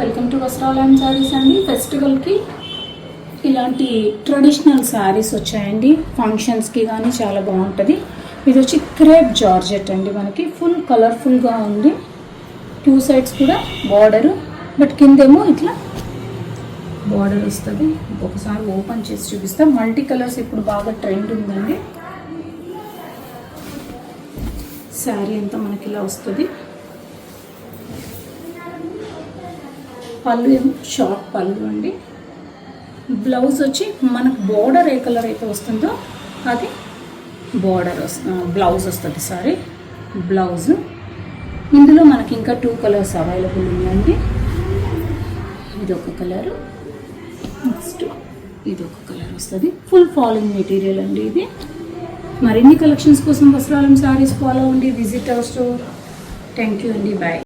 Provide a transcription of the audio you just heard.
Welcome to వస్త్రాలయం saris అండి. ఫెస్టివల్కి ఇలాంటి ట్రెడిషనల్ శారీస్ వచ్చాయండి. ఫంక్షన్స్కి కానీ చాలా బాగుంటుంది. ఇది వచ్చి క్రేప్ జార్జెట్ అండి. మనకి ఫుల్ కలర్ఫుల్గా ఉంది. 2 సైడ్స్ కూడా బార్డరు, బట్ కిందేమో ఇట్లా బార్డర్ వస్తుంది. ఒకసారి ఓపెన్ చేసి చూపిస్తాం. మల్టీ కలర్స్ ఇప్పుడు బాగా ట్రెండ్ ఉందండి. శారీ అంతా మనకి ఇలా వస్తుంది. పళ్ళు ఏమో షార్ట్ పళ్ళు అండి. బ్లౌజ్ వచ్చి మనకు బార్డర్ ఏ కలర్ అయితే వస్తుందో అది బార్డర్ బ్లౌజ్ వస్తుంది. Sorry blouse. ఇందులో మనకి ఇంకా 2 కలర్స్ అవైలబుల్ ఉన్నాయండి. ఇది ఒక కలరు, నెక్స్ట్ ఇది ఒక కలర్ వస్తుంది. ఫుల్ ఫాలింగ్ మెటీరియల్ అండి ఇది. మరిన్ని కలెక్షన్స్ కోసం వస్త్రాలయం శారీస్ ఫాలో అవ్వండి. Visit our store. Thank you అండి. బాయ్.